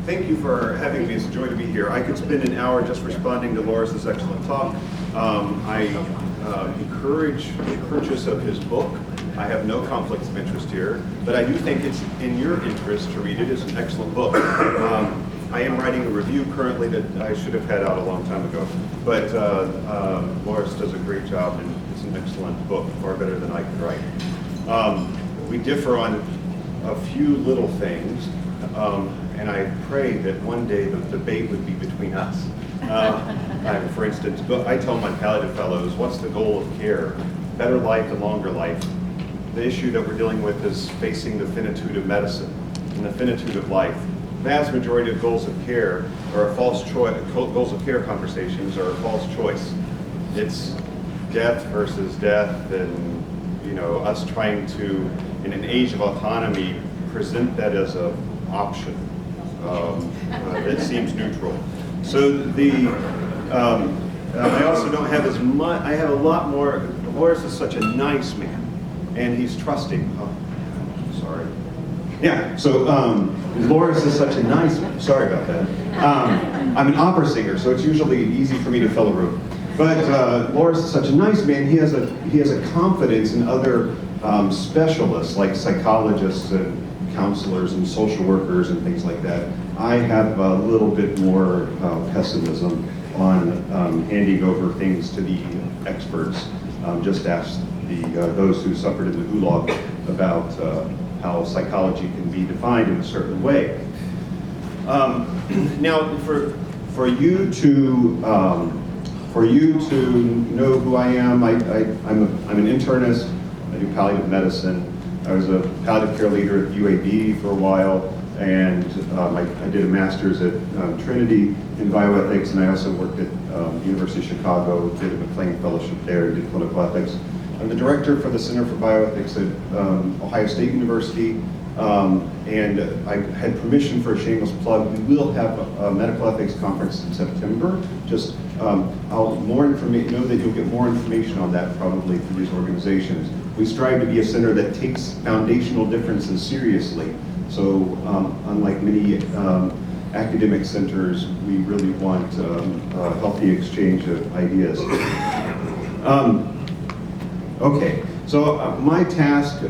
Thank you for having me. It's a joy to be here. I could spend an hour just responding to Loris's excellent talk. I encourage the purchase of his book. I have no conflicts of interest here, but I do think it's in your interest to read it. It's an excellent book. I am writing a review currently that I should have had out a long time ago, but Loris does a great job, and it's an excellent book, far better than I could write. We differ on a few little things, and I pray that one day the debate would be between us. For instance, I tell my palliative fellows, what's the goal of care? Better life and longer life. The issue that we're dealing with is facing the finitude of medicine and the finitude of life. The vast majority of goals of care are a false choice. Goals of care conversations are a false choice. It's death versus death, and us trying to, in an age of autonomy, present that as an option that seems neutral. So I also don't have as much. I have a lot more. Loris is such a nice man, and he's trusting. Oh, sorry. Yeah. So Loris is such a nice man. Sorry about that. I'm an opera singer, so it's usually easy for me to fill a room. But Loris is such a nice man. He has a confidence in other specialists like psychologists and counselors and social workers and things like that. I have a little bit more pessimism on handing over things to the experts. Just ask those who suffered in the gulag about how psychology can be defined in a certain way. Now, for you to know who I am, I'm an internist. I do palliative medicine. I was a palliative care leader at UAB for a while, and I did a master's at Trinity in bioethics, and I also worked at the University of Chicago, did a McLean Fellowship there, and did clinical ethics. I'm the director for the Center for Bioethics at Ohio State University, and I had permission for a shameless plug. We will have a medical ethics conference in September. Just know that you'll get more information on that probably through these organizations. We strive to be a center that takes foundational differences seriously. So unlike many academic centers, we really want a healthy exchange of ideas. Okay, so my task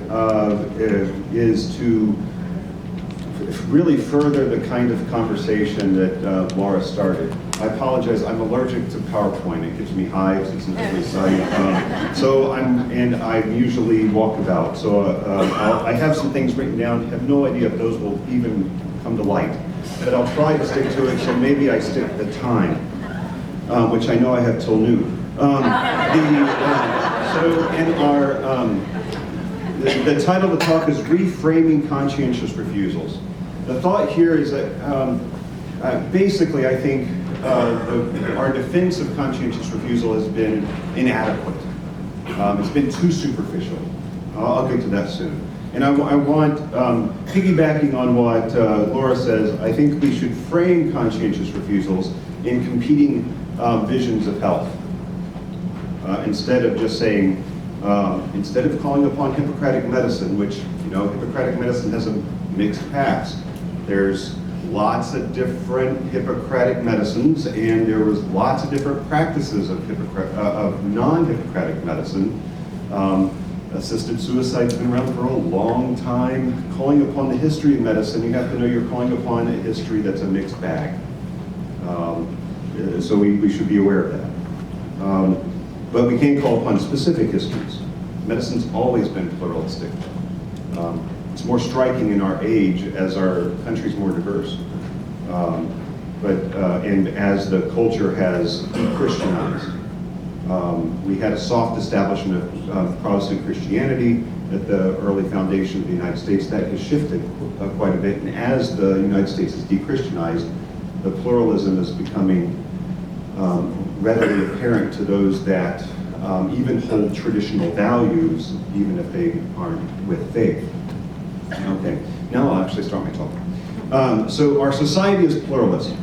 is to really further the kind of conversation that Laura started. I apologize, I'm allergic to PowerPoint. It gives me hives, it's an ugly sight. I usually walkabout. So I have some things written down, have no idea if those will even come to light. But I'll try to stick to it, so maybe I stick to the time, which I know I have till noon. The title of the talk is Reframing Conscientious Refusals. The thought here is that basically I think our defense of conscientious refusal has been inadequate. It's been too superficial. I'll get to that soon. And I want, piggybacking on what Laura says, I think we should frame conscientious refusals in competing visions of health. Instead of just saying, instead of calling upon Hippocratic medicine, which, Hippocratic medicine has a mixed past. There's lots of different Hippocratic medicines, and there was lots of different practices of non-Hippocratic medicine. Assisted suicide's been around for a long time. Calling upon the history of medicine, you have to know you're calling upon a history that's a mixed bag. So we should be aware of that. But we can't call upon specific histories. Medicine's always been pluralistic. It's more striking in our age as our country's more diverse. And as the culture has de-Christianized. We had a soft establishment of Protestant Christianity at the early foundation of the United States. That has shifted quite a bit, and as the United States is de-Christianized, the pluralism is becoming readily apparent to those that even hold traditional values, even if they aren't with faith. Okay, now I'll actually start my talk. So our society is pluralism.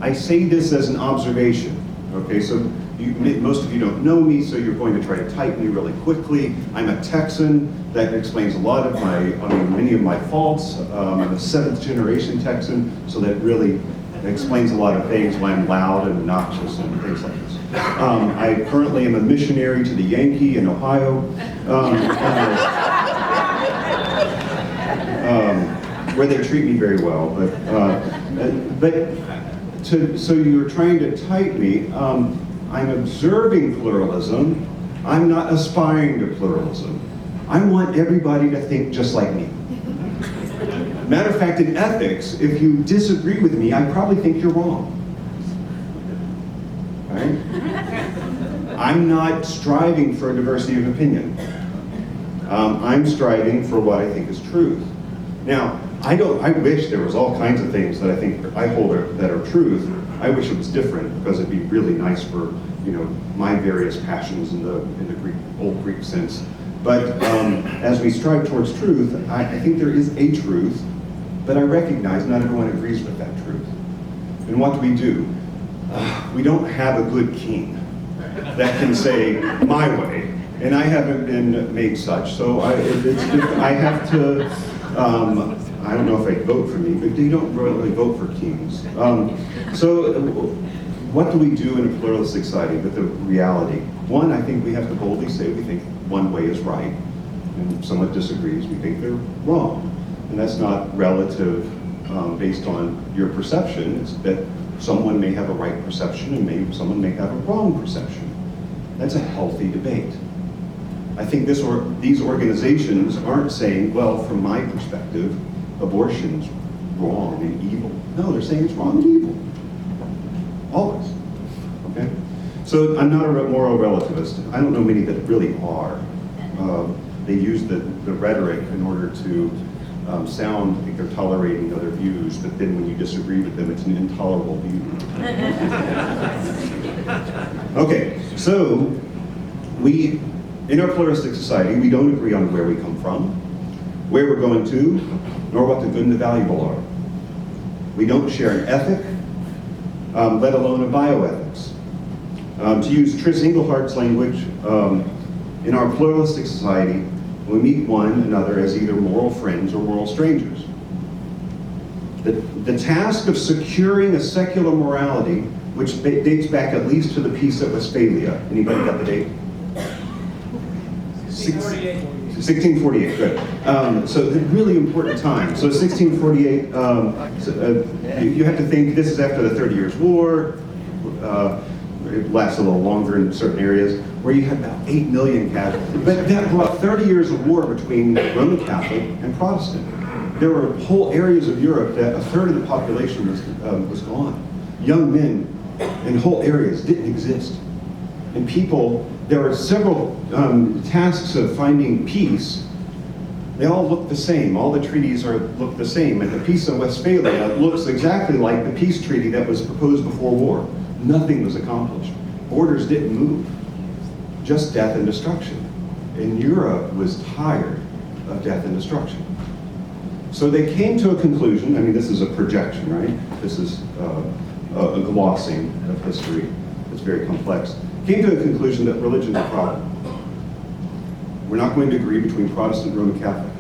I say this as an observation. Okay, so most of you don't know me, so you're going to try to type me really quickly. I'm a Texan. That explains a lot of many of my faults. I'm a 7th generation Texan, so that really explains a lot of things, why I'm loud and obnoxious and things like this. I currently am a missionary to the Yankee in Ohio, where they treat me very well. So you're trying to type me. I'm observing pluralism. I'm not aspiring to pluralism. I want everybody to think just like me. Matter of fact, in ethics, if you disagree with me, I probably think you're wrong. Right? I'm not striving for a diversity of opinion. I'm striving for what I think is truth. Now, I wish there was all kinds of things that I think I hold that are truth. I wish it was different, because it'd be really nice for, my various passions in the old Greek sense. But as we strive towards truth, I think there is a truth, but I recognize not everyone agrees with that truth. And what do? We don't have a good king that can say my way, and I haven't been made such. So I have to. I don't know if I'd vote for me, but they don't really vote for kings. So what do we do in a pluralistic society with the reality? One, I think we have to boldly say we think one way is right, and if someone disagrees, we think they're wrong. And that's not relative based on your perception. It's that someone may have a right perception and someone may have a wrong perception. That's a healthy debate. I think these organizations aren't saying, well, from my perspective, abortion's wrong and evil. No, they're saying it's wrong and evil. Always. Okay? So I'm not a moral relativist. I don't know many that really are. They use the rhetoric in order to sound like they're tolerating other views, but then when you disagree with them, it's an intolerable view. Okay, so in our pluralistic society, we don't agree on where we come from, where we're going to, nor what the good and the valuable are. We don't share an ethic, let alone a bioethics. To use Tris Englehart's language, in our pluralistic society, we meet one another as either moral friends or moral strangers. The task of securing a secular morality, which dates back at least to the Peace at Westphalia. Anybody got the date? 1648, good. So a really important time. So 1648, you have to think this is after the 30 Years' War. It lasts a little longer in certain areas, where you had about 8 million casualties. But that brought 30 years of war between Roman Catholic and Protestant. There were whole areas of Europe that a third of the population was gone. Young men in whole areas didn't exist. And there were several tasks of finding peace. They all look the same. All the treaties look the same. And the Peace of Westphalia looks exactly like the peace treaty that was proposed before war. Nothing was accomplished. Borders didn't move. Just death and destruction. And Europe was tired of death and destruction. So they came to a conclusion. I mean, this is a projection, right? This is a glossing of history. It's very complex. Came to a conclusion that religion is a problem. We're not going to agree between Protestant and Roman Catholic.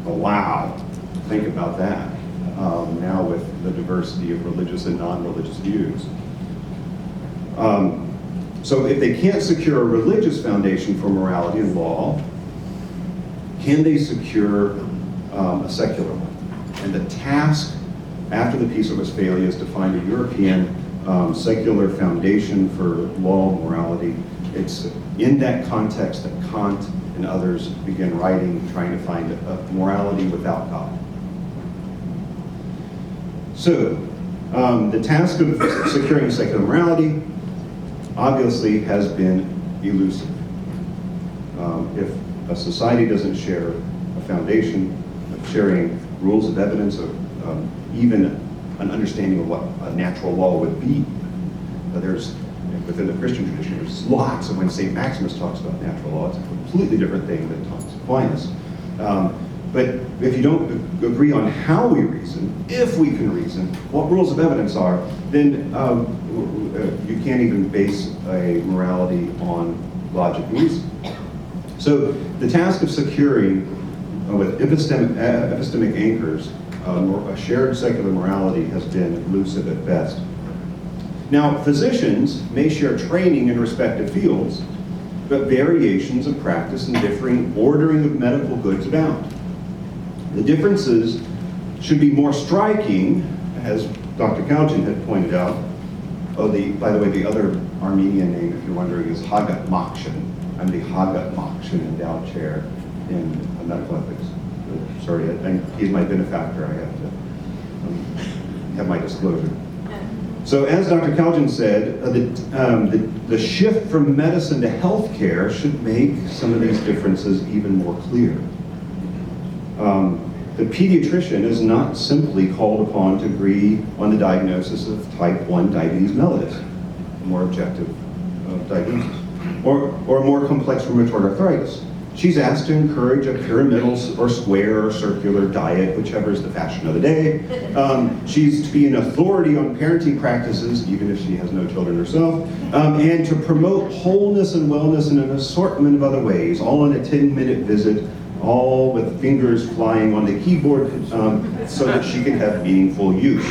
Oh, wow, think about that. Now with the diversity of religious and non-religious views. So if they can't secure a religious foundation for morality and law, can they secure a secular one? And the task after the Peace of Westphalia is to find a European secular foundation for law and morality. It's in that context that Kant and others begin writing, trying to find a morality without God. So, the task of securing secular morality obviously has been elusive. If a society doesn't share a foundation of sharing rules of evidence, or even an understanding of what a natural law would be, within the Christian tradition, there's lots of when St. Maximus talks about natural law, it's a completely different thing than Thomas Aquinas. But if you don't agree on how we reason, if we can reason, what rules of evidence are, then you can't even base a morality on logic and reason. So the task of securing, with epistemic anchors, a shared secular morality has been elusive at best. Now, physicians may share training in respective fields, but variations of practice and differing ordering of medical goods abound. The differences should be more striking, as Dr. Kaljan had pointed out. Oh, by the way, the other Armenian name, if you're wondering, is Hagat Makshin. I'm the Hagat Makshin Endowed Chair in Medical Ethics. Sorry, and he's my benefactor. I have to have my disclosure. So as Dr. Kaljan said, the shift from medicine to healthcare should make some of these differences even more clear. The pediatrician is not simply called upon to agree on the diagnosis of type 1 diabetes mellitus, a more objective diagnosis, or more complex rheumatoid arthritis. She's asked to encourage a pyramidal or square or circular diet, whichever is the fashion of the day. She's to be an authority on parenting practices, even if she has no children herself, and to promote wholeness and wellness in an assortment of other ways, all in a 10-minute visit, all with fingers flying on the keyboard so that she can have meaningful use.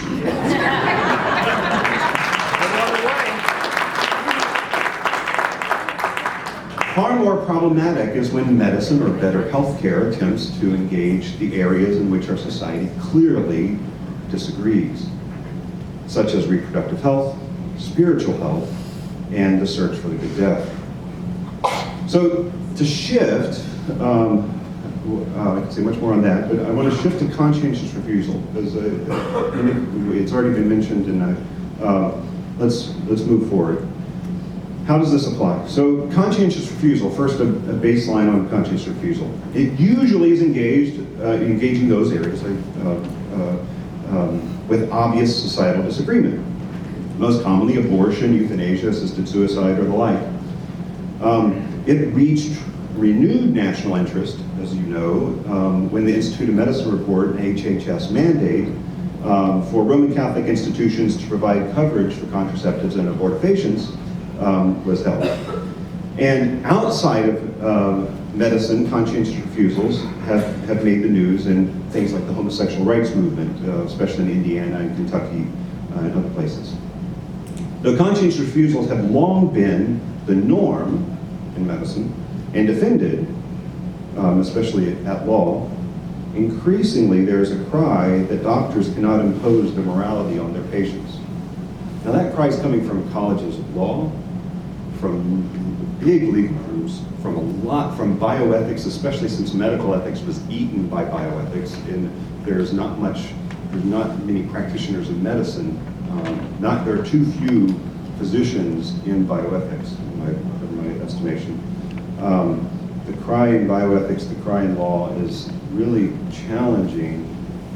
Far more problematic is when medicine, or better healthcare, attempts to engage the areas in which our society clearly disagrees, such as reproductive health, spiritual health, and the search for the good death. So to shift, I can say much more on that, but I want to shift to conscientious refusal, because it's already been mentioned, and let's move forward. How does this apply? So conscientious refusal, first a baseline on conscientious refusal. It usually is engaging those areas with obvious societal disagreement. Most commonly abortion, euthanasia, assisted suicide, or the like. It reached renewed national interest, as you know, when the Institute of Medicine report and HHS mandate for Roman Catholic institutions to provide coverage for contraceptives and abortifacients was held. And outside of medicine, conscientious refusals have made the news in things like the homosexual rights movement, especially in Indiana and Kentucky and other places. Though conscientious refusals have long been the norm in medicine and defended, especially at law, increasingly there is a cry that doctors cannot impose their morality on their patients. Now that cry is coming from colleges of law, from big legal groups, from bioethics, especially since medical ethics was eaten by bioethics, and there's not many practitioners of medicine. There are too few physicians in bioethics, in my estimation. The cry in bioethics, the cry in law is really challenging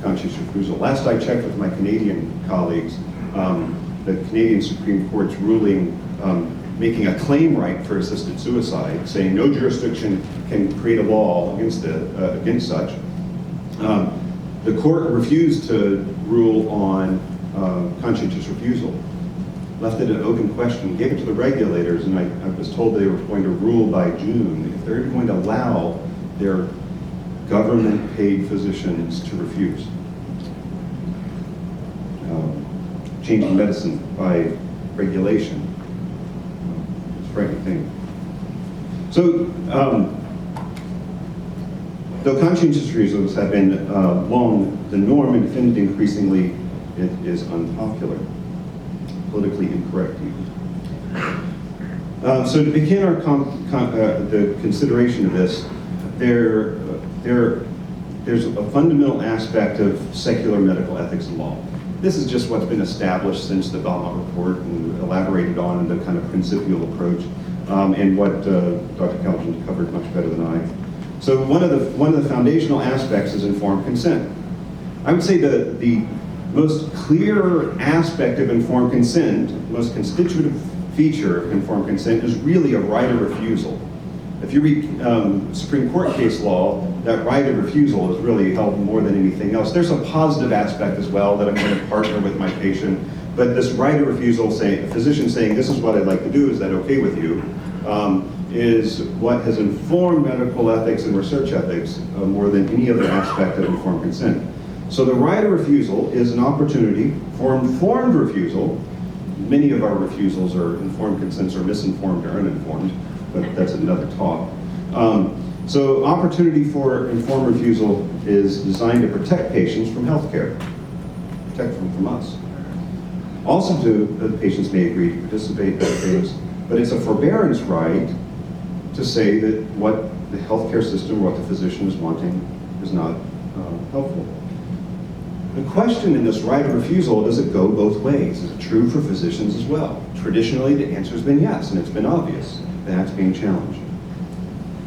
conscientious refusal. Last I checked with my Canadian colleagues, the Canadian Supreme Court's ruling making a claim right for assisted suicide, saying no jurisdiction can create a law against such. The court refused to rule on conscientious refusal, left it an open question, gave it to the regulators, and I was told they were going to rule by June if they're going to allow their government-paid physicians to refuse. Changing medicine by regulation. It's a frightening thing. So, though conscientious refusals have been long the norm and defended increasingly, it is unpopular, politically incorrect even. So to begin the consideration of this, there's a fundamental aspect of secular medical ethics and law. This is just what's been established since the Belmont Report and elaborated on in the kind of principial approach, and what Dr. Kaljan covered much better than I. So one of the foundational aspects is informed consent. I would say the most clear aspect of informed consent, the most constitutive feature of informed consent, is really a right of refusal. If you read Supreme Court case law, that right of refusal is really held more than anything else. There's a positive aspect as well that I'm going to partner with my patient, but this right of refusal, saying, a physician saying, this is what I'd like to do, is that okay with you, is what has informed medical ethics and research ethics more than any other aspect of informed consent. So the right of refusal is an opportunity for informed refusal. Many of our refusals are informed consents or misinformed or uninformed, but that's another talk. So opportunity for informed refusal is designed to protect patients from healthcare, protect them from us. Also, the patients may agree to participate in things, but it's a forbearance right to say that what the healthcare system, what the physician is wanting, is not helpful. The question in this right of refusal, does it go both ways? Is it true for physicians as well? Traditionally, the answer has been yes, and it's been obvious. That's being challenged.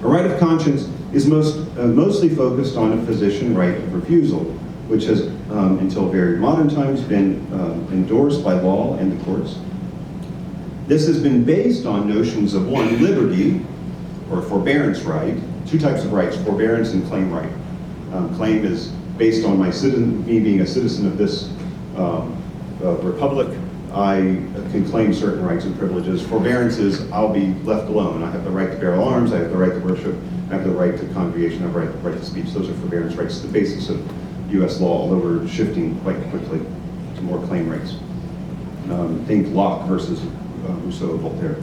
A right of conscience is mostly focused on a physician right of refusal, which has, until very modern times, been endorsed by law and the courts. This has been based on notions of, one, liberty, or forbearance right, two types of rights, forbearance and claim right. Claim is based on me being a citizen of this republic. I can claim certain rights and privileges. Forbearance is I'll be left alone. I have the right to bear arms, I have the right to worship, I have the right to congregation, I have the right to speech. Those are forbearance rights, the basis of US law, although we're shifting quite quickly to more claim rights. Think Locke versus Rousseau and Voltaire.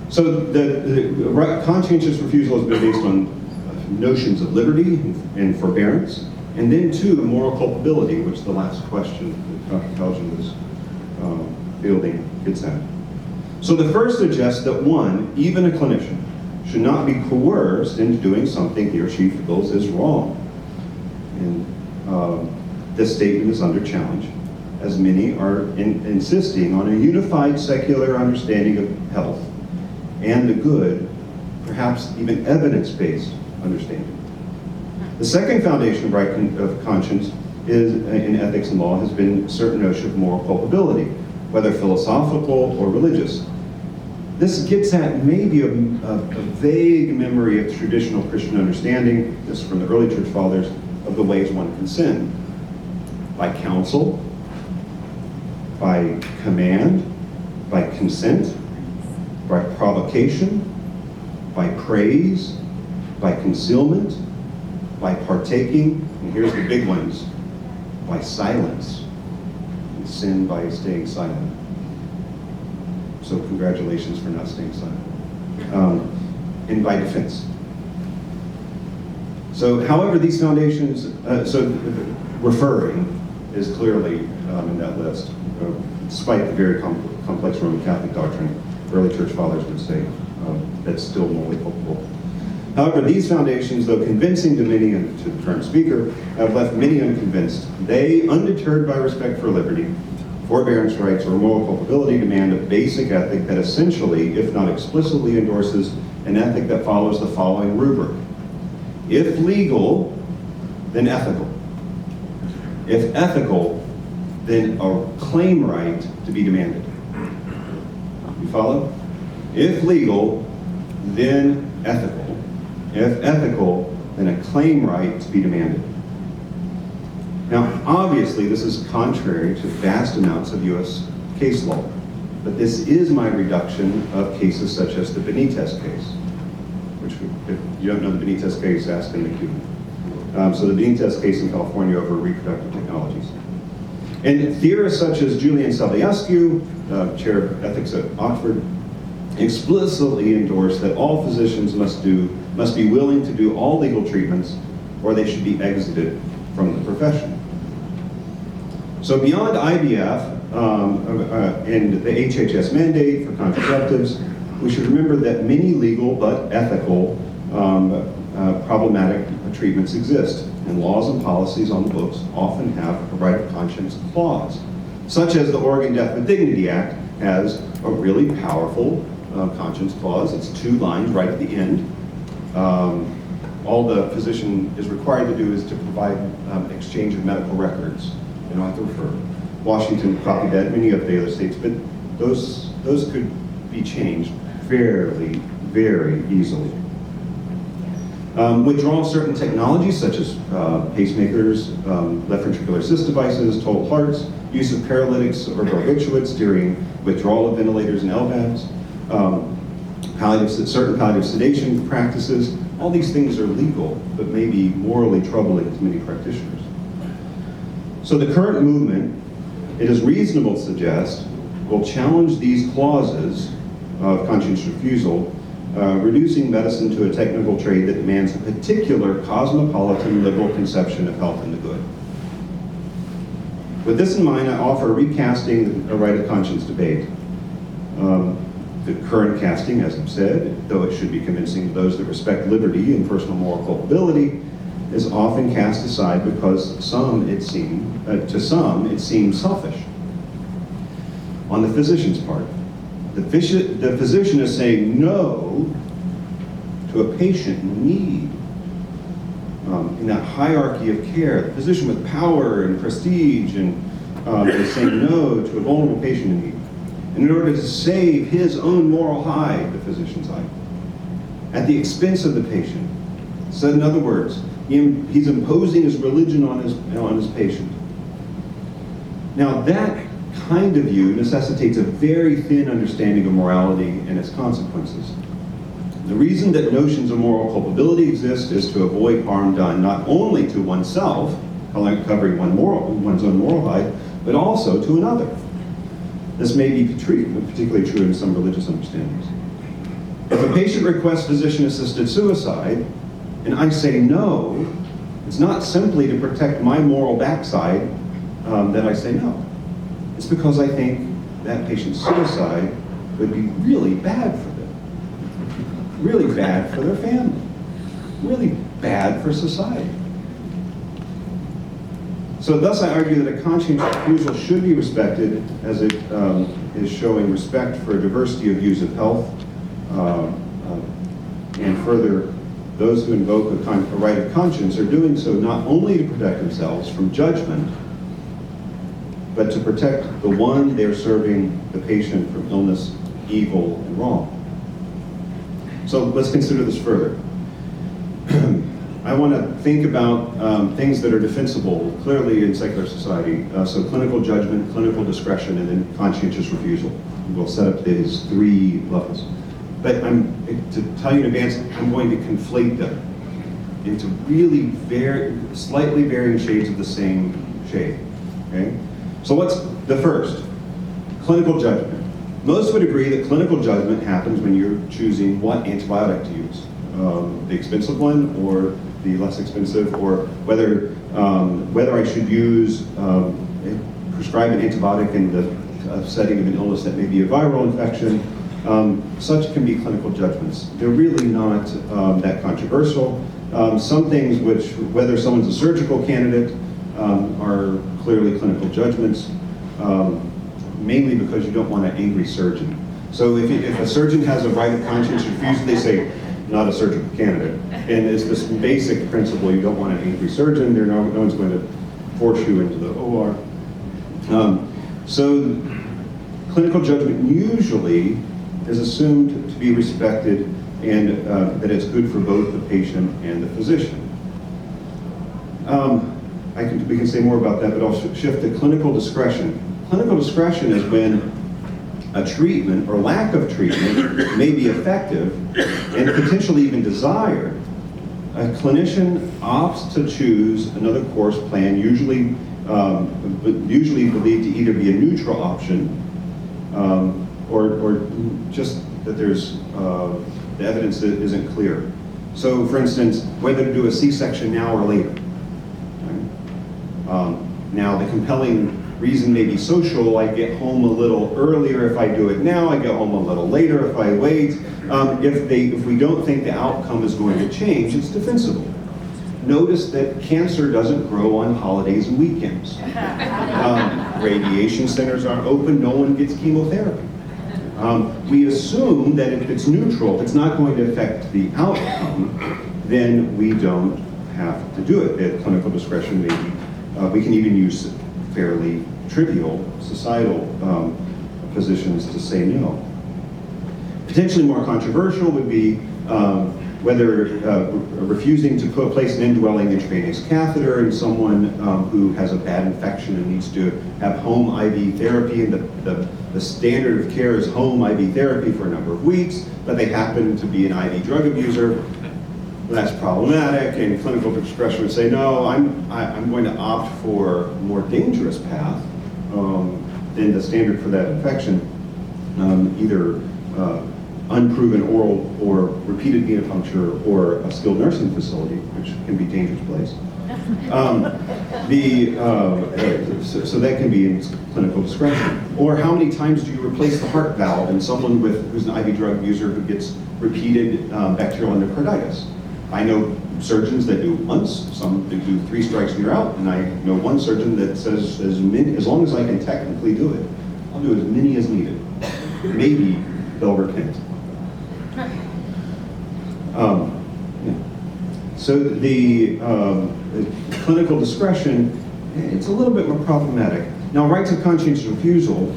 So the conscientious refusal has been based on notions of liberty and forbearance, and then two, moral culpability, which the last question that Dr. Kaljan was fielding gets at. So the first suggests that one, even a clinician, should not be coerced into doing something he or she feels is wrong. And this statement is under challenge, as many are insisting on a unified secular understanding of health and the good, perhaps even evidence-based understanding. The second foundation of right of conscience is, in ethics and law, has been a certain notion of moral culpability, whether philosophical or religious. This gets at maybe a vague memory of traditional Christian understanding, this is from the early church fathers, of the ways one can sin. By counsel, by command, by consent, by provocation, by praise, by concealment, by partaking, and here's the big ones, by silence, and sin by staying silent. So congratulations for not staying silent. And by defense. So however, these foundations, referring is clearly in that list, despite the very complex Roman Catholic doctrine. Early church fathers would say that's still morally culpable. However, these foundations, though convincing to many and to the current speaker, have left many unconvinced. They, undeterred by respect for liberty, forbearance rights, or moral culpability, demand a basic ethic that essentially, if not explicitly, endorses an ethic that follows the following rubric. If legal, then ethical. If ethical, then a claim right to be demanded. You follow? If legal, then ethical. If ethical, then a claim right to be demanded. Now, obviously, this is contrary to vast amounts of U.S. case law, but this is my reduction of cases such as the Benitez case, which, if you don't know the Benitez case, ask in the queue. So the Benitez case in California over reproductive technologies. And theorists such as Julian Savulescu, chair of ethics at Oxford, explicitly endorse that all physicians must be willing to do all legal treatments, or they should be exited from the profession. So beyond IVF and the HHS mandate for contraceptives, we should remember that many legal but ethical problematic treatments exist, and laws and policies on the books often have a right of conscience clause, such as the Oregon Death with Dignity Act has a really powerful conscience clause. It's 2 lines right at the end. All the physician is required to do is to provide exchange of medical records. They don't have to refer. Washington copied that, many of the other states, but those could be changed fairly very easily. Withdrawal of certain technologies such as pacemakers, left ventricular assist devices, total hearts, use of paralytics or barbiturates during withdrawal of ventilators and LVADs, certain palliative sedation practices. All these things are legal, but may be morally troubling to many practitioners. So the current movement, it is reasonable to suggest, will challenge these clauses of conscientious refusal, reducing medicine to a technical trade that demands a particular cosmopolitan liberal conception of health and the good. With this in mind, I offer recasting a right of conscience debate. The current casting, as I've said, though it should be convincing to those that respect liberty and personal moral culpability, is often cast aside because to some it seems selfish. On the physician's part, the physician is saying no to a patient in need. In that hierarchy of care, the physician with power and prestige and is saying no to a vulnerable patient in need. And in order to save his own moral high, the physician's high, at the expense of the patient. So in other words, he's imposing his religion on his patient. Now that kind of view necessitates a very thin understanding of morality and its consequences. The reason that notions of moral culpability exist is to avoid harm done not only to oneself, covering one's own moral high, but also to another. This may be particularly true in some religious understandings. If a patient requests physician-assisted suicide, and I say no, it's not simply to protect my moral backside that I say no. It's because I think that patient's suicide would be really bad for them, really bad for their family, really bad for society. So thus I argue that a conscientious refusal should be respected as it is showing respect for a diversity of views of health, and further, those who invoke a right of conscience are doing so not only to protect themselves from judgment, but to protect the one they're serving, the patient, from illness, evil, and wrong. So let's consider this further. I want to think about things that are defensible clearly in secular society. So clinical judgment, clinical discretion, and then conscientious refusal. We'll set up these three levels. But to tell you in advance, I'm going to conflate them into really slightly varying shades of the same shade. Okay? So what's the first? Clinical judgment. Most would agree that clinical judgment happens when you're choosing what antibiotic to use. The expensive one or the less expensive, or whether I should prescribe an antibiotic in the setting of an illness that may be a viral infection. Such can be clinical judgments. They're really not that controversial. Some things which, whether someone's a surgical candidate, are clearly clinical judgments, mainly because you don't want an angry surgeon. So if a surgeon has a right of conscientious refusal, they say, not a surgical candidate. And it's this basic principle, you don't want an angry surgeon, no one's going to force you into the OR. So clinical judgment usually is assumed to be respected and that it's good for both the patient and the physician. We can say more about that, but I'll shift to clinical discretion. Clinical discretion is when a treatment or lack of treatment may be effective and potentially even desired. A clinician opts to choose another course plan, usually believed to either be a neutral option or just that there's the evidence that isn't clear. So, for instance, whether to do a C-section now or later. Right? Now, the compelling reason may be social. I get home a little earlier if I do it now. I get home a little later if I wait. If we don't think the outcome is going to change, it's defensible. Notice that cancer doesn't grow on holidays and weekends. Radiation centers aren't open. No one gets chemotherapy. We assume that if it's neutral, if it's not going to affect the outcome, then we don't have to do it. That clinical discretion may be, we can even use fairly trivial societal positions to say no. Potentially more controversial would be whether refusing to place an indwelling intravenous catheter in someone who has a bad infection and needs to have home IV therapy, and the standard of care is home IV therapy for a number of weeks, but they happen to be an IV drug abuser. That's problematic, and clinical discretion would say, no, I'm going to opt for a more dangerous path than the standard for that infection, either unproven oral or repeated venipuncture or a skilled nursing facility, which can be a dangerous place. So that can be in clinical discretion. Or how many times do you replace the heart valve in someone who's an IV drug user who gets repeated bacterial endocarditis? I know surgeons that do once, some that do 3 strikes and you're out, and I know one surgeon that says as long as I can technically do it, I'll do as many as needed. Maybe they'll recant. Yeah. So the clinical discretion, it's a little bit more problematic. Now, rights of conscientious refusal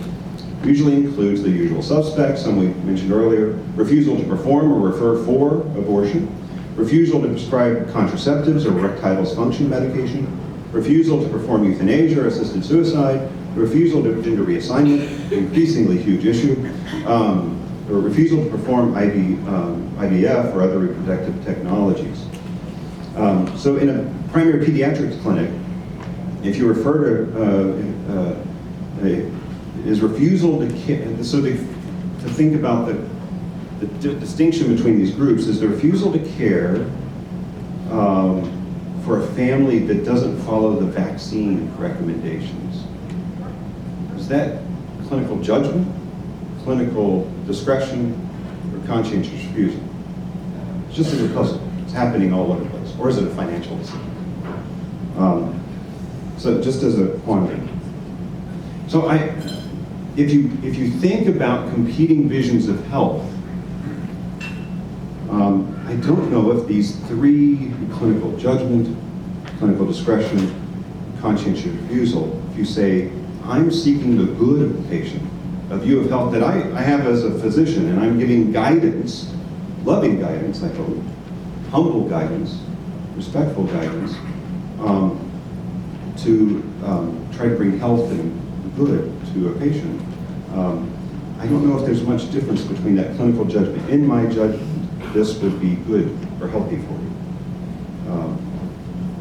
usually includes the usual suspects, some we mentioned earlier: refusal to perform or refer for abortion, refusal to prescribe contraceptives or erectile dysfunction medication, refusal to perform euthanasia or assisted suicide, refusal to gender reassignment, increasingly huge issue, or refusal to perform IVF or other reproductive technologies. So in a primary pediatrics clinic, if you refer to, is refusal to care, so to think about the distinction between these groups is the refusal to care for a family that doesn't follow the vaccine recommendations. Is that clinical judgment, clinical discretion, or conscientious refusal? It's just a puzzle. It's happening all over the place. Or is it a financial decision? So just as a quandary. So if you think about competing visions of health, I don't know if these 3, clinical judgment, clinical discretion, conscientious refusal, if you say, I'm seeking the good of the patient, a view of health that I have as a physician, and I'm giving guidance, loving guidance, I hope, humble guidance, respectful guidance, to try to bring health and good to a patient. I don't know if there's much difference between that clinical judgment. In my judgment, this would be good or healthy for you.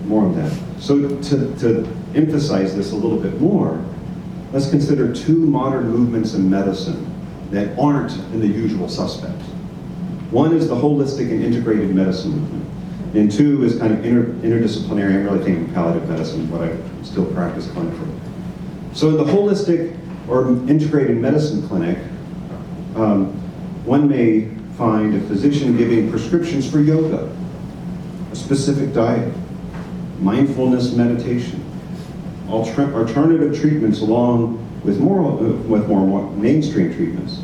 More on that. So to emphasize this a little bit more, let's consider 2 modern movements in medicine that aren't in the usual suspects. One is the holistic and integrated medicine movement, and 2 is kind of interdisciplinary. I'm really thinking palliative medicine, but I still practice clinically. So in the holistic or integrated medicine clinic, one may find a physician giving prescriptions for yoga, a specific diet, mindfulness meditation, alternative treatments along with more mainstream treatments.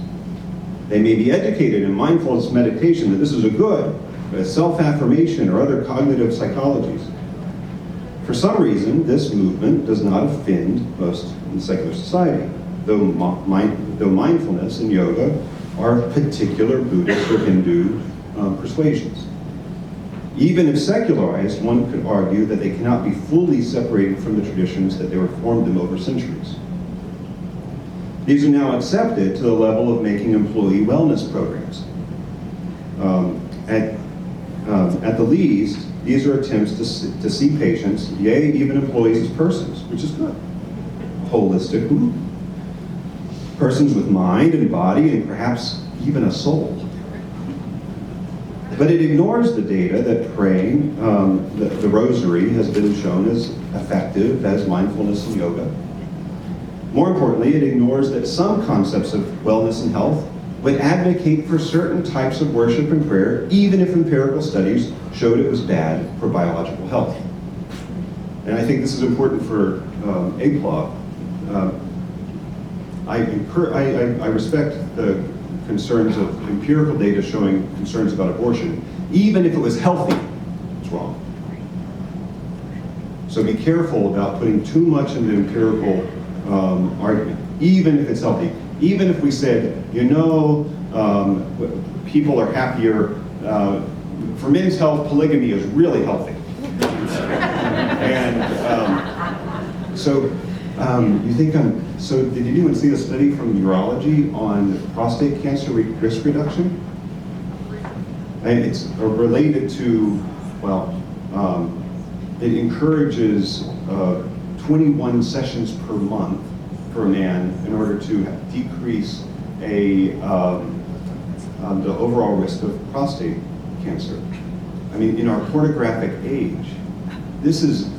They may be educated in mindfulness meditation that this is a good, self-affirmation or other cognitive psychologies. For some reason, this movement does not offend most in secular society, though mindfulness and yoga are particular Buddhist or Hindu persuasions. Even if secularized, one could argue that they cannot be fully separated from the traditions that they reformed them over centuries. These are now accepted to the level of making employee wellness programs. At the least, these are attempts to see patients, yea, even employees as persons, which is good. Holistic movement. Persons with mind and body and perhaps even a soul. But it ignores the data that praying the rosary has been shown as effective as mindfulness and yoga. More importantly, it ignores that some concepts of wellness and health would advocate for certain types of worship and prayer, even if empirical studies showed it was bad for biological health. And I think this is important for AAPLOG. I respect the concerns of empirical data showing concerns about abortion. Even if it was healthy, it's wrong. So be careful about putting too much into empirical argument. even if it's healthy. Even if we said, people are happier, for men's health, polygamy is really healthy. And you think so did anyone see the study from urology on prostate cancer risk reduction? And it's related to, it encourages 21 sessions per month for a man in order to decrease the overall risk of prostate cancer. I mean, in our pornographic age, this is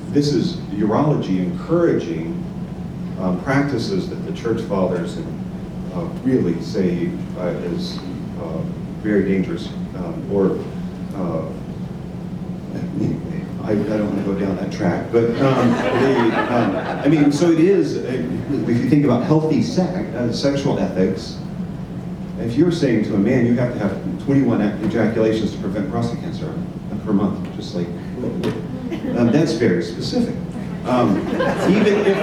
urology encouraging practices that the church fathers really say is very dangerous. I don't want to go down that track, but so it is. If you think about healthy sexual ethics, if you're saying to a man you have to have 21 ejaculations to prevent prostate cancer per month, just like that's very specific. Even if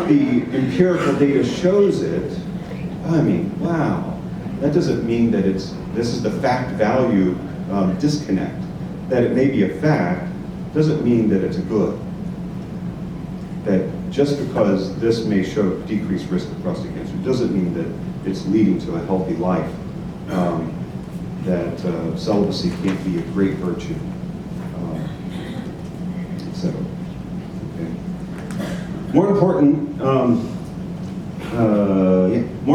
the empirical data shows it, I mean, wow, that doesn't mean that this is the fact value disconnect. That it may be a fact doesn't mean that it's a good. That just because this may show decreased risk of prostate cancer doesn't mean that it's leading to a healthy life. That celibacy can't be a great virtue. More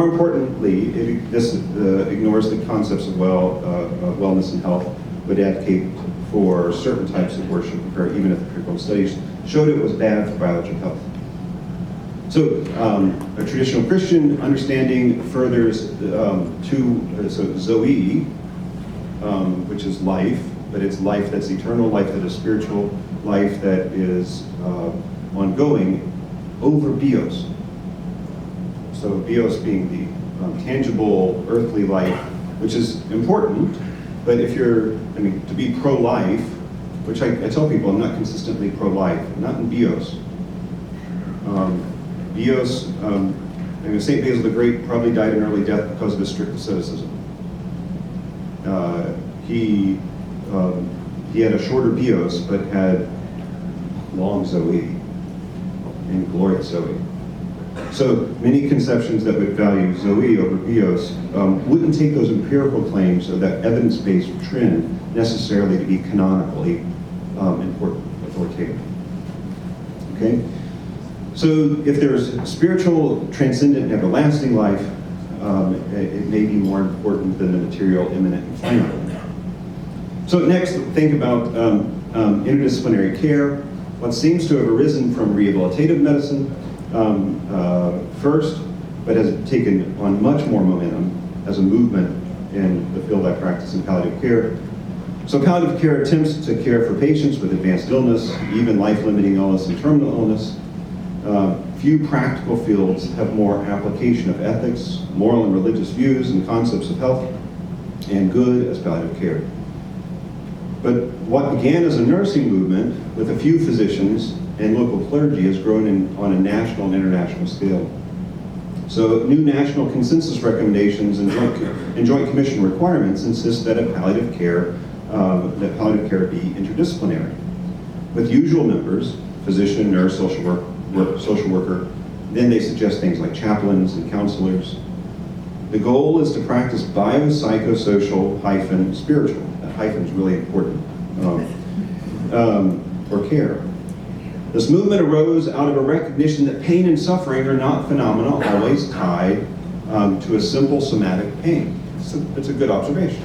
importantly, this ignores the concepts of wellness and health, would advocate for certain types of worship, even if the critical studies showed it was bad for biological health. So, a traditional Christian understanding furthers Zoe, which is life, but it's life that's eternal, life that is spiritual, life that is ongoing, over bios. So bios being the tangible earthly life, which is important, but if you're, to be pro-life, which I tell people I'm not consistently pro-life, not in bios. St. Basil the Great probably died an early death because of his strict asceticism. He had a shorter bios, but had long Zoe and glorious Zoe. So many conceptions that would value Zoe over bios wouldn't take those empirical claims of that evidence-based trend necessarily to be canonically important, authoritative. Okay? So if there's spiritual, transcendent, and everlasting life, it may be more important than the material, imminent, and finite. So next, think about interdisciplinary care. What seems to have arisen from rehabilitative medicine first, but has taken on much more momentum as a movement in the field I practice in palliative care. So palliative care attempts to care for patients with advanced illness, even life-limiting illness and terminal illness. Few practical fields have more application of ethics, moral and religious views, and concepts of health and good as palliative care. But what began as a nursing movement with a few physicians and local clergy has grown on a national and international scale. So new national consensus recommendations and joint commission requirements insist that palliative care be interdisciplinary, with usual members, physician, nurse, social worker. Then they suggest things like chaplains and counselors. The goal is to practice biopsychosocial hyphen spiritual. That hyphen is really important. Or care. This movement arose out of a recognition that pain and suffering are not phenomena always tied to a simple somatic pain. It's a good observation.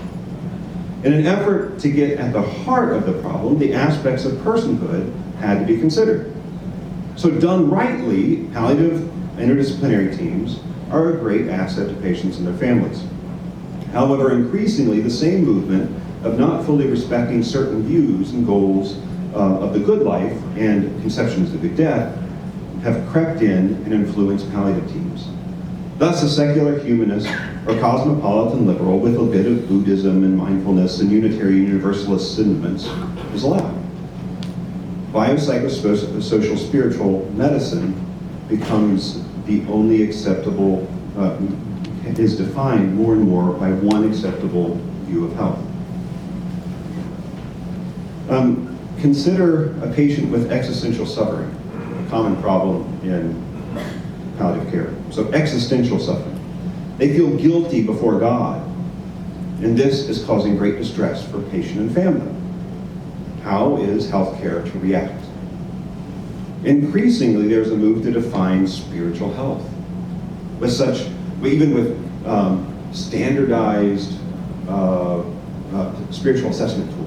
In an effort to get at the heart of the problem, the aspects of personhood had to be considered. So done rightly, palliative interdisciplinary teams are a great asset to patients and their families. However, increasingly, the same movement of not fully respecting certain views and goals of the good life and conceptions of good death have crept in and influenced palliative teams. Thus, a secular humanist or cosmopolitan liberal with a bit of Buddhism and mindfulness and Unitarian Universalist sentiments is allowed. Biopsychosocial spiritual medicine becomes the only acceptable, is defined more and more by one acceptable view of health. Consider a patient with existential suffering, a common problem in palliative care. So existential suffering. They feel guilty before God, and this is causing great distress for patient and family. How is healthcare to react? Increasingly, there's a move to define spiritual health with such, even with standardized spiritual assessment tools.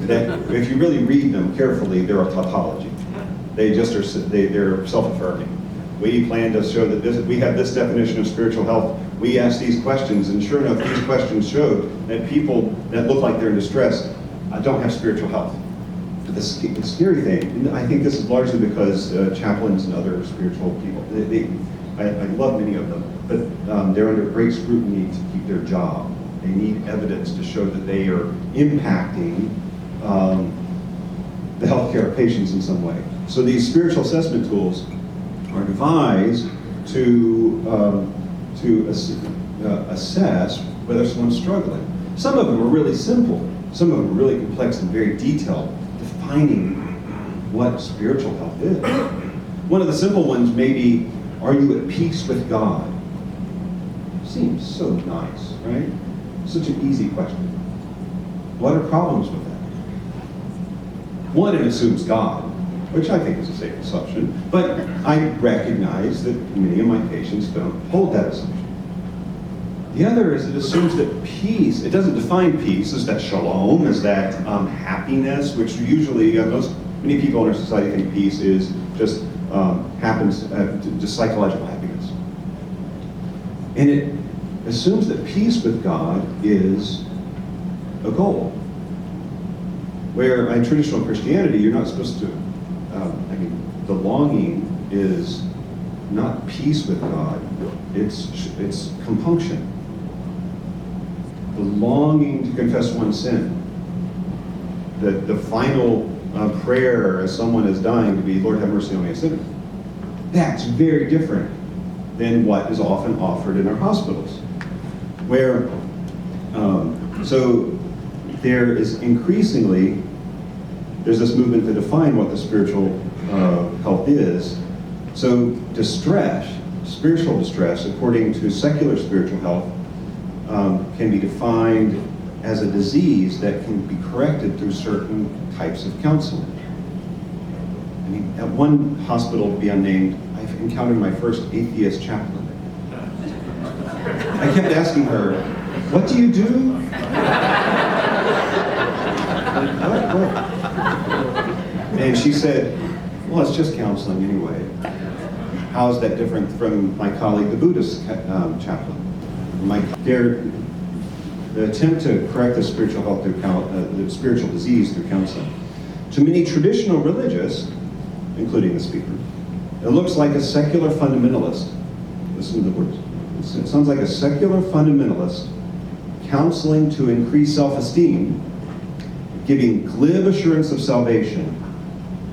That, if you really read them carefully, they're a tautology. They just are, they're self-affirming. We plan to show that we have this definition of spiritual health. We ask these questions, and sure enough, these questions showed that people that look like they're in distress don't have spiritual health. But the scary thing, and I think this is largely because chaplains and other spiritual people, I love many of them, but they're under great scrutiny to keep their job. They need evidence to show that they are impacting the healthcare of patients in some way. So these spiritual assessment tools are devised to assess whether someone's struggling. Some of them are really simple. Some of them are really complex and very detailed, defining what spiritual health is. One of the simple ones may be, are you at peace with God? Seems so nice, right? Such an easy question. What are problems with that? One, it assumes God, which I think is a safe assumption, but I recognize that many of my patients don't hold that assumption. The other is it assumes that peace, it doesn't define peace as that shalom, as that happiness, which usually many people in our society think peace is just happens, just psychological happiness. And it assumes that peace with God is a goal. Where in traditional Christianity, you're not supposed to, the longing is not peace with God, it's compunction. The longing to confess one's sin. The final prayer as someone is dying to be, Lord, have mercy on me, a sinner. That's very different than what is often offered in our hospitals. Where, so there is increasingly, there's this movement to define what the spiritual health is. So distress, spiritual distress, according to secular spiritual health, can be defined as a disease that can be corrected through certain types of counseling. I mean, at one hospital, to be unnamed, I've encountered my first atheist chaplain. I kept asking her, what do you do? What? And she said, well, it's just counseling anyway. How is that different from my colleague, the Buddhist chaplain? The attempt to correct the spiritual health through the spiritual disease through counseling. To many traditional religious, including the speaker, it looks like a secular fundamentalist. Listen to the words. It sounds like a secular fundamentalist counseling to increase self-esteem, giving glib assurance of salvation,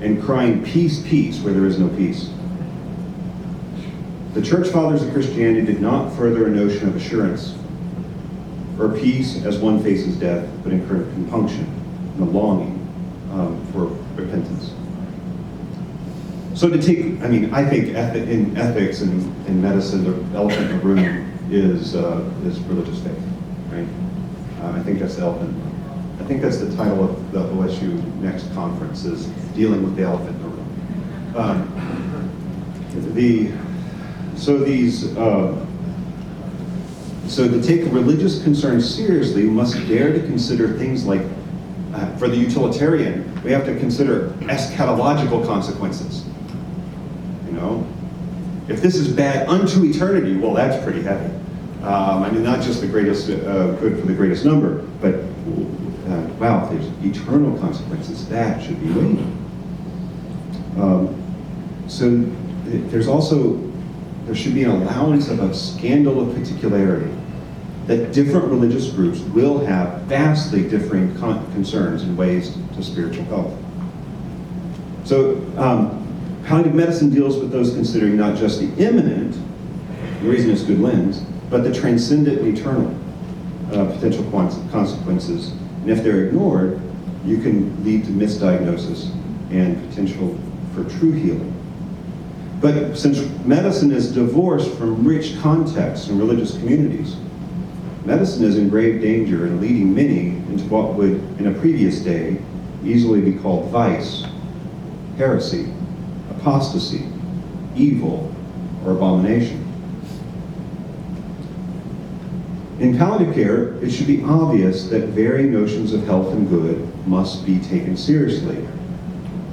and crying peace, peace, where there is no peace. The church fathers of Christianity did not further a notion of assurance or peace as one faces death, but encouraged compunction and a longing for repentance. So to take, I think in ethics and in medicine, the elephant in the room is religious faith, right? I think that's the elephant. I think that's the title of the OSU next conference, is dealing with the elephant in the room. So to take religious concerns seriously, we must dare to consider things like, for the utilitarian, we have to consider eschatological consequences. You know, if this is bad unto eternity, well, that's pretty heavy. Not just the greatest good for the greatest number, but wow, if there's eternal consequences, that should be weighty. So there should be an allowance of a scandal of particularity, that different religious groups will have vastly differing concerns and ways to spiritual health. So Palliative medicine deals with those considering not just the imminent, the reason it's good lens, but the transcendent and eternal potential consequences. And if they're ignored, you can lead to misdiagnosis and potential for true healing. But since medicine is divorced from rich contexts and religious communities, medicine is in grave danger in leading many into what would, in a previous day, easily be called vice, heresy, apostasy, evil, or abomination. In palliative care, it should be obvious that very notions of health and good must be taken seriously,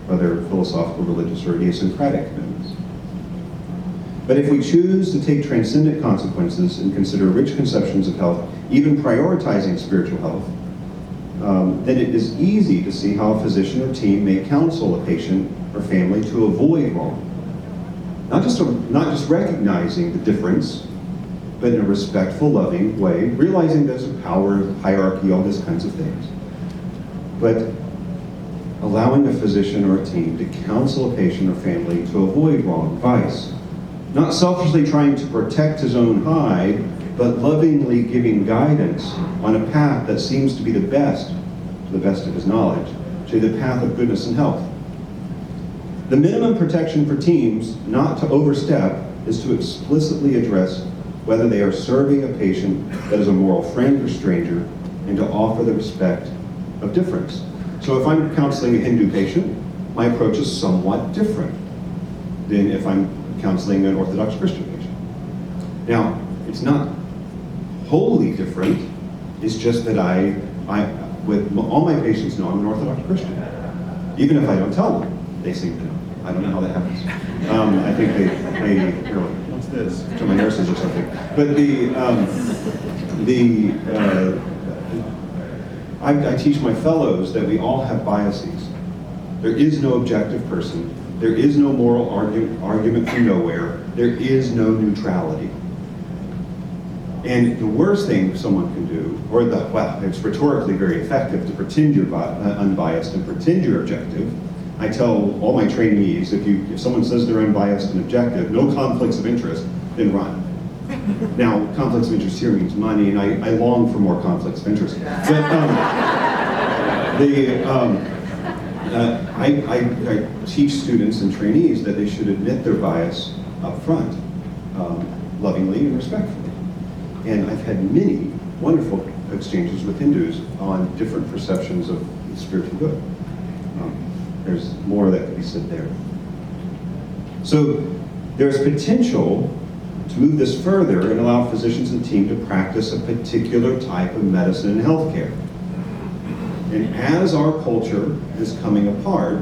whether philosophical, religious, or idiosyncratic commitments. But if we choose to take transcendent consequences and consider rich conceptions of health, even prioritizing spiritual health, then it is easy to see how a physician or team may counsel a patient or family to avoid wrong. Not just recognizing the difference, but in a respectful, loving way, realizing there's a power, hierarchy, all these kinds of things. But allowing a physician or a team to counsel a patient or family to avoid wrong, vice. Not selfishly trying to protect his own hide, but lovingly giving guidance on a path that seems to be the best, to the best of his knowledge, to the path of goodness and health. The minimum protection for teams not to overstep is to explicitly address whether they are serving a patient that is a moral friend or stranger, and to offer the respect of difference. So if I'm counseling a Hindu patient, my approach is somewhat different than if I'm counseling an Orthodox Christian patient. Now, it's not wholly different, it's just that I with all my patients know I'm an Orthodox Christian. Even if I don't tell them, they seem to know. I don't know how that happens. I think they you know, what's this? To my nurses or something. But I teach my fellows that we all have biases. There is no objective person. There is no moral argument from nowhere. There is no neutrality. And the worst thing someone can do, well, it's rhetorically very effective to pretend you're unbiased and pretend you're objective. I tell all my trainees, if someone says they're unbiased and objective, no conflicts of interest, then run. Now, conflicts of interest here means money, and I long for more conflicts of interest. But I teach students and trainees that they should admit their bias up front, lovingly and respectfully. And I've had many wonderful exchanges with Hindus on different perceptions of spiritual good. There's more that could be said there. So there's potential to move this further and allow physicians and team to practice a particular type of medicine and healthcare. And as our culture is coming apart,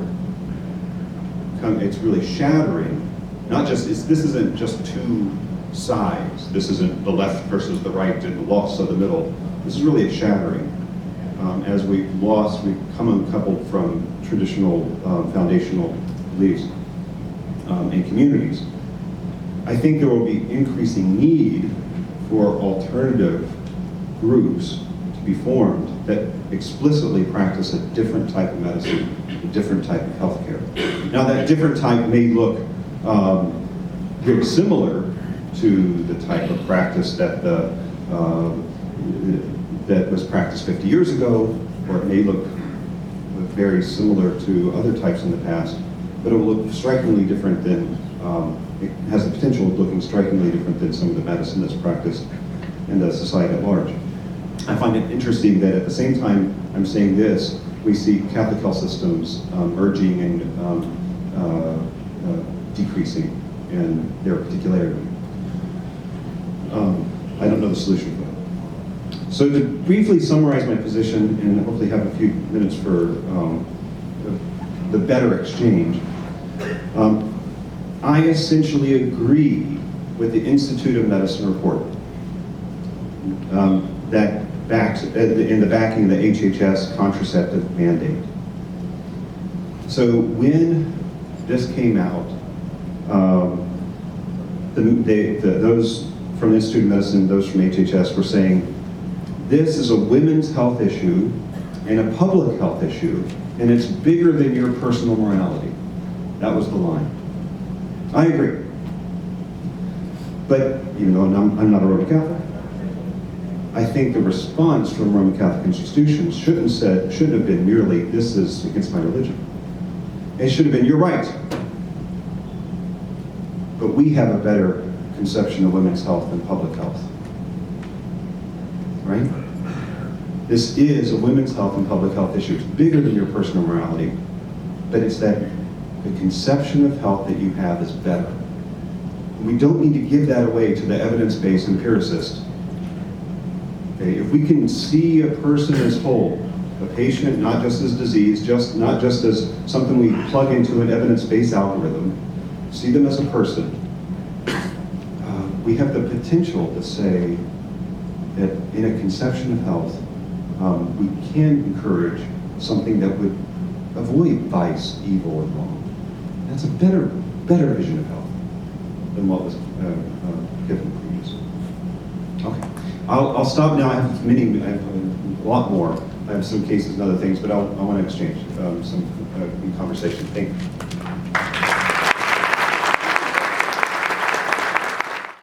it's really shattering. This isn't just two sides. This isn't the left versus the right and the loss of the middle. This is really a shattering. As we've come uncoupled from traditional foundational beliefs and communities. I think there will be increasing need for alternative groups to be formed that explicitly practice a different type of medicine, a different type of healthcare. Now that different type may look very similar to the type of practice that that was practiced 50 years ago, or it may look very similar to other types in the past, but it will look strikingly different than, it has the potential of looking strikingly different than some of the medicine that's practiced in the society at large. I find it interesting that at the same time I'm saying this, we see Catholic health systems merging and decreasing in their particularity. I don't know the solution for that. So to briefly summarize my position and hopefully have a few minutes for the better exchange, I essentially agree with the Institute of Medicine report that backs in the backing of the HHS contraceptive mandate. So when this came out, those from the Institute of Medicine, those from HHS were saying, this is a women's health issue and a public health issue, and it's bigger than your personal morality. That was the line. I agree. But even though I'm not a Roman Catholic, I think the response from Roman Catholic institutions shouldn't have been merely, this is against my religion. It should have been, you're right. But we have a better conception of women's health than public health. Right? This is a women's health and public health issue. It's bigger than your personal morality, but it's that the conception of health that you have is better. We don't need to give that away to the evidence-based empiricist. Okay? If we can see a person as whole, a patient not just as disease, not just as something we plug into an evidence-based algorithm, see them as a person, we have the potential to say that in a conception of health, we can encourage something that would avoid vice, evil, and wrong. That's a better vision of health than what was given previously. Okay, I'll stop now. I have a lot more. I have some cases and other things, but I want to exchange some conversation. Thank you.